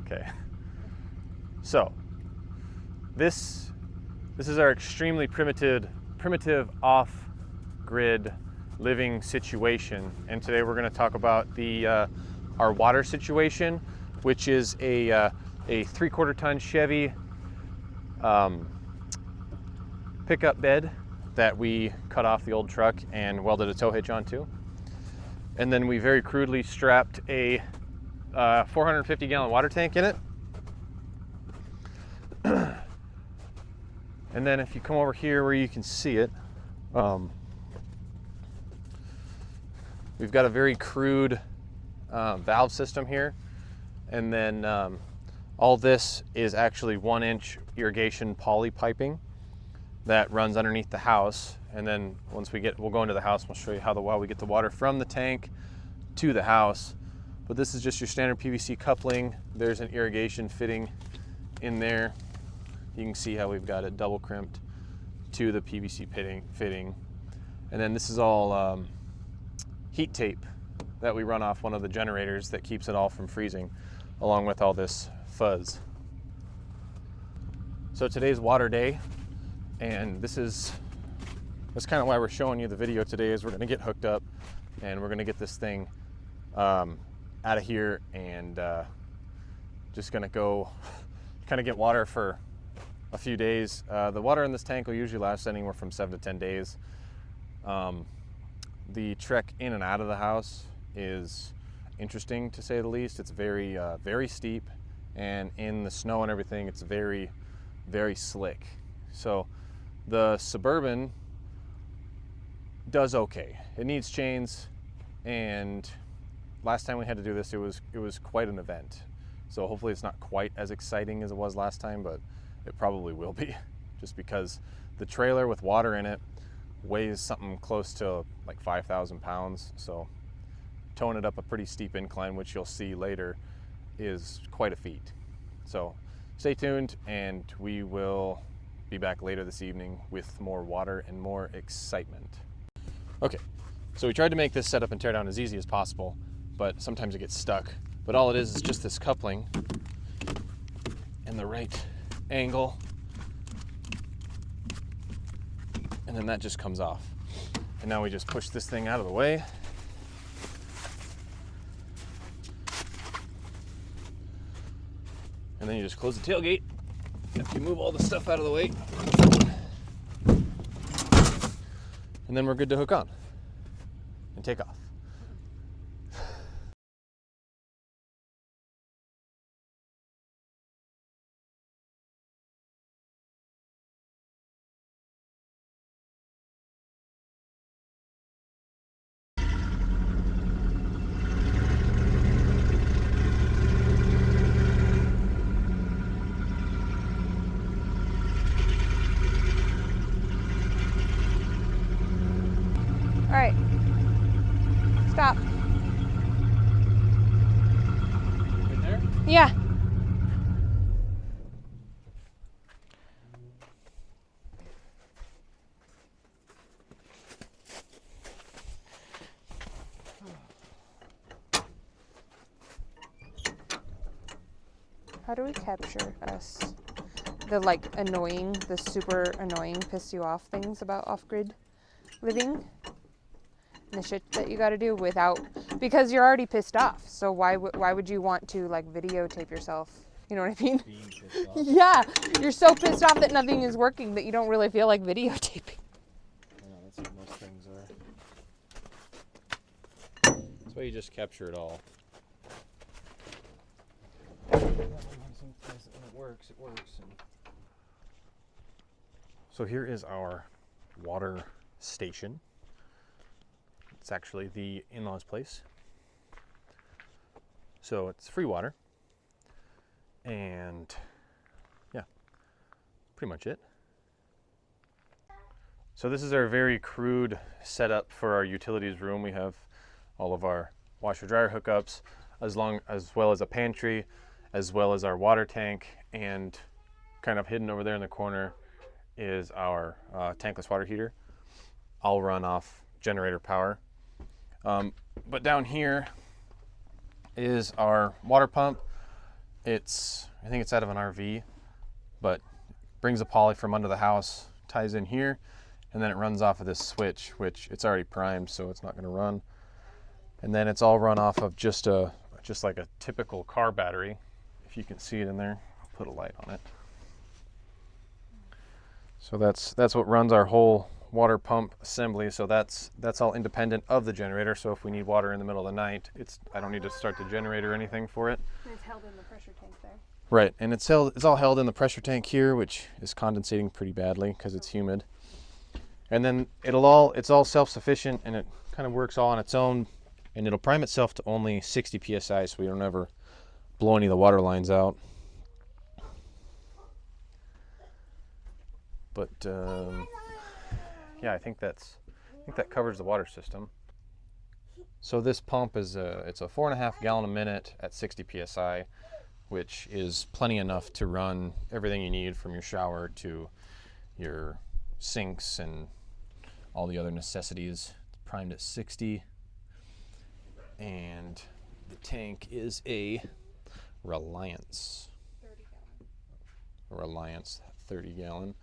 Okay. So this is our extremely primitive off-grid living situation, and today we're going to talk about our water situation, which is a 3/4 ton Chevy pickup bed that we cut off the old truck and welded a tow hitch onto, and then we very crudely strapped a 450 gallon water tank in it. And then if you come over here where you can see it, we've got a very crude valve system here. And then all this is actually 1-inch irrigation poly piping that runs underneath the house. And then once we'll go into the house, we'll show you how we get the water from the tank to the house. But this is just your standard PVC coupling. There's an irrigation fitting in there. You can see how we've got it double crimped to the PVC fitting. And then this is all heat tape that we run off one of the generators that keeps it all from freezing, along with all this fuzz. So today's water day, and that's kind of why we're showing you the video today, is we're gonna get hooked up and we're gonna get this thing out of here, and just gonna go kind of get water for a few days. The water in this tank will usually last anywhere from 7 to 10 days. The trek in and out of the house is interesting, to say the least. It's very, very steep, and in the snow and everything, it's very, very slick. So the Suburban does okay. It needs chains, and last time we had to do this, it was quite an event. So hopefully it's not quite as exciting as it was last time, but it probably will be, just because the trailer with water in it weighs something close to like 5,000 pounds. So towing it up a pretty steep incline, which you'll see later, is quite a feat. So stay tuned, and we will be back later this evening with more water and more excitement. Okay, so we tried to make this setup and tear down as easy as possible, but sometimes it gets stuck. But all it is just this coupling in the right angle, and then that just comes off. And now we just push this thing out of the way. And then you just close the tailgate after you move all the stuff out of the way. And then we're good to hook on and take off. All right, stop. Right there? Yeah. How do we capture us? The super annoying, piss you off things about off-grid living? And the shit that you gotta do because you're already pissed off. So why would you want to like videotape yourself? You know what I mean? Being pissed off. Yeah, you're so pissed off that nothing is working that you don't really feel like videotaping. I know, that's what most things are. That's why you just capture it all. When it works, it works. So here is our water station. It's actually the in-laws' place. So it's free water. And yeah, pretty much it. So this is our very crude setup for our utilities room. We have all of our washer dryer hookups, as well as a pantry, as well as our water tank, and kind of hidden over there in the corner is our tankless water heater. I'll run off generator power. But down here is our water pump. I think it's out of an RV, but brings a poly from under the house, ties in here, and then it runs off of this switch, which it's already primed, so it's not going to run. And then it's all run off of just like a typical car battery. If you can see it in there, I'll put a light on it. So that's what runs our whole water pump assembly. So that's all independent of the generator. So if we need water in the middle of the night, I don't need to start the generator or anything for it. And it's held in the pressure tank there. Right, and it's all held in the pressure tank here, which is condensating pretty badly because it's humid. And then it's all self-sufficient, and it kind of works all on its own, and it'll prime itself to only 60 psi, so we don't ever blow any of the water lines out. But yeah, I think that covers the water system. So this pump it's a 4.5 gallon a minute at 60 psi, which is plenty enough to run everything you need from your shower to your sinks and all the other necessities. It's primed at 60, and the tank is a Reliance 30 gallon.